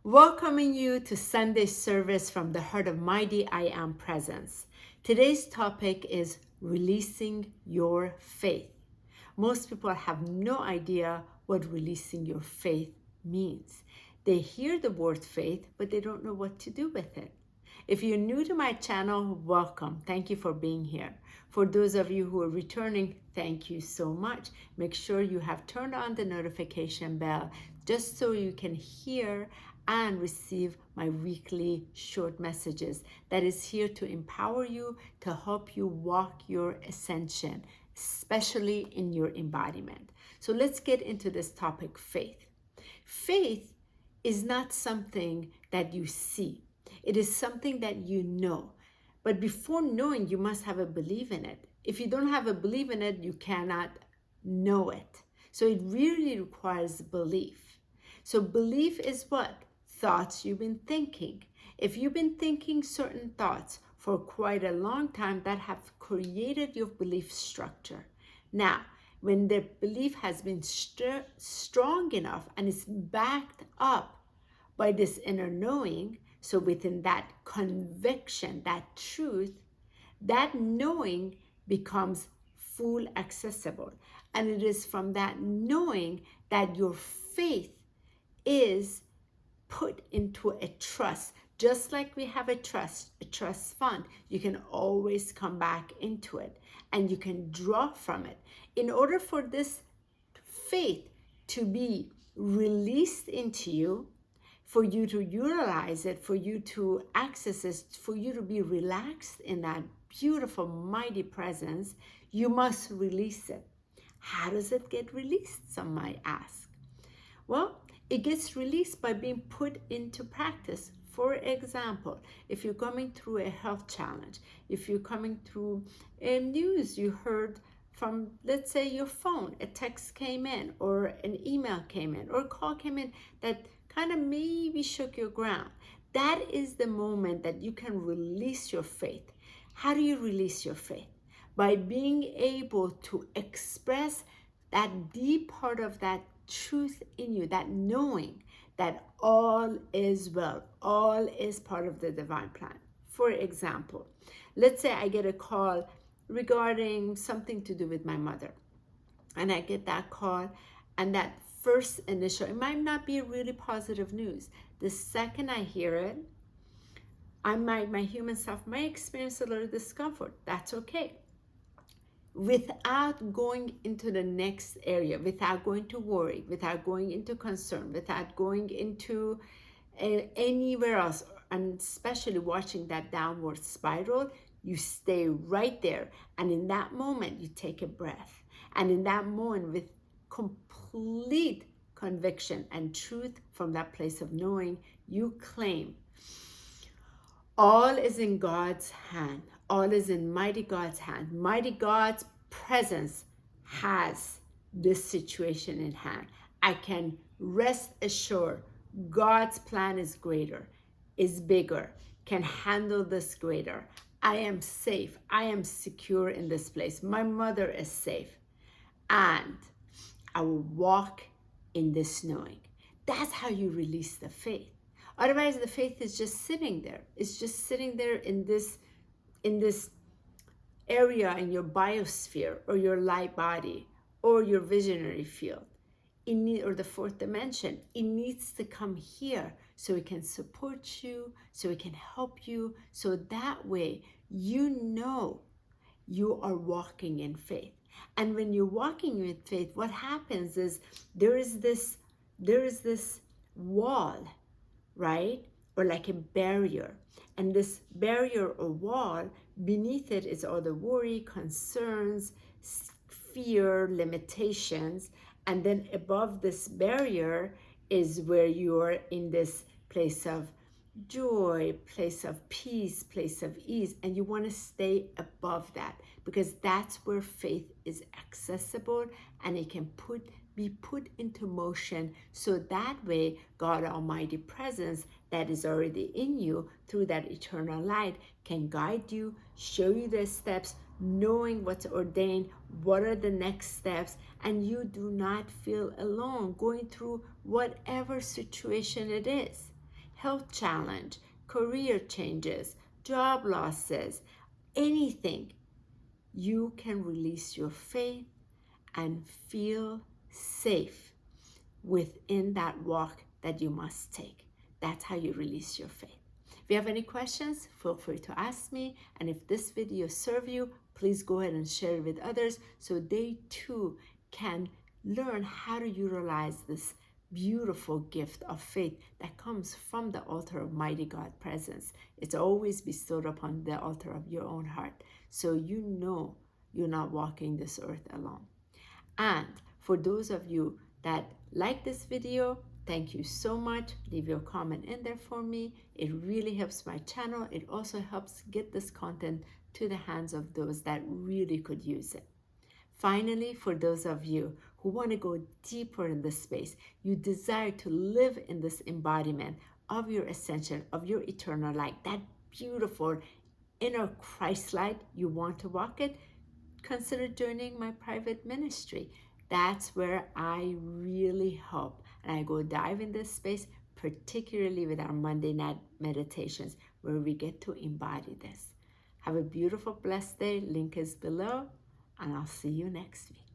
Welcoming you to Sunday service from the heart of Mighty I Am Presence. Today's topic is releasing your faith. Most people have no idea what releasing your faith means. They hear the word faith, but they don't know what to do with it. If you're new to my channel, welcome. Thank you for being here. For those of you who are returning, thank you so much. Make sure you have turned on the notification bell just so you can hear and receive my weekly short messages that is here to empower you, to help you walk your ascension, especially in your embodiment. So let's get into this topic, faith. Faith is not something that you see. It is something that you know. But before knowing, you must have a belief in it. If you don't have a belief in it, you cannot know it. So it really requires belief. So belief is what? Thoughts you've been thinking. If you've been thinking certain thoughts for quite a long time, that have created your belief structure. Now, when the belief has been strong enough and is backed up by this inner knowing, so within that conviction, that truth, that knowing becomes full accessible. And it is from that knowing that your faith is put into a trust. Just like we have a trust fund, you can always come back into it and you can draw from it. In order for this faith to be released into you, for you to utilize it, for you to access it, for you to be relaxed in that beautiful, mighty presence, you must release it. How does it get released, some might ask? Well, it gets released by being put into practice. For example, if you're coming through a health challenge, if you're coming through news you heard from, let's say, your phone, a text came in or an email came in or a call came in that kind of maybe shook your ground. That is the moment that you can release your faith. How do you release your faith? By being able to express that deep part of that truth in you, that knowing that all is well, all is part of the divine plan. For example, let's say I get a call regarding something to do with my mother, and I get that call, and that first initial, it might not be really positive news. The second I hear it, my human self might experience a little discomfort. That's okay. Without going into the next area, without going to worry, without going into concern, without going into anywhere else, and especially watching that downward spiral, you stay right there. And in that moment, you take a breath. And in that moment, with complete conviction and truth from that place of knowing, you claim all is in God's hand. All is in mighty God's hand. Mighty God's presence has this situation in hand. I can rest assured God's plan is greater, is bigger, can handle this greater. I am safe. I am secure in this place. My mother is safe. And I will walk in this knowing. That's how you release the faith. Otherwise, the faith is just sitting there. It's just sitting there in this area in your biosphere or your light body or your visionary field, or the fourth dimension. It needs to come here so it can support you, so it can help you, so that way you know you are walking in faith. And when you're walking in faith, what happens is there is this wall, right? Or like a barrier. And this barrier or wall, beneath it is all the worry, concerns, fear, limitations. And then above this barrier is where you are in this place of joy, place of peace, place of ease. And you want to stay above that because that's where faith is accessible and it can be put into motion. So that way, God Almighty presence that is already in you through that eternal light can guide you, show you the steps, knowing what's ordained, what are the next steps, and you do not feel alone going through whatever situation it is. health challenge, career changes, job losses, anything, you can release your faith and feel safe within that walk that you must take. That's how you release your faith. If you have any questions, feel free to ask me. And if this video served you, please go ahead and share it with others so they too can learn how to utilize this beautiful gift of faith that comes from the altar of mighty God presence. It's always bestowed upon the altar of your own heart, so you know you're not walking this earth alone. And for those of you that like this video, thank you so much. Leave your comment in there for me. It really helps my channel. It also helps get this content to the hands of those that really could use it. Finally, for those of you who want to go deeper in this space, you desire to live in this embodiment of your ascension, of your eternal light, that beautiful inner Christ light, you want to walk it, consider joining my private ministry. That's where I really help. And I go dive in this space, particularly with our Monday night meditations, where we get to embody this. Have a beautiful, blessed day. Link is below, and I'll see you next week.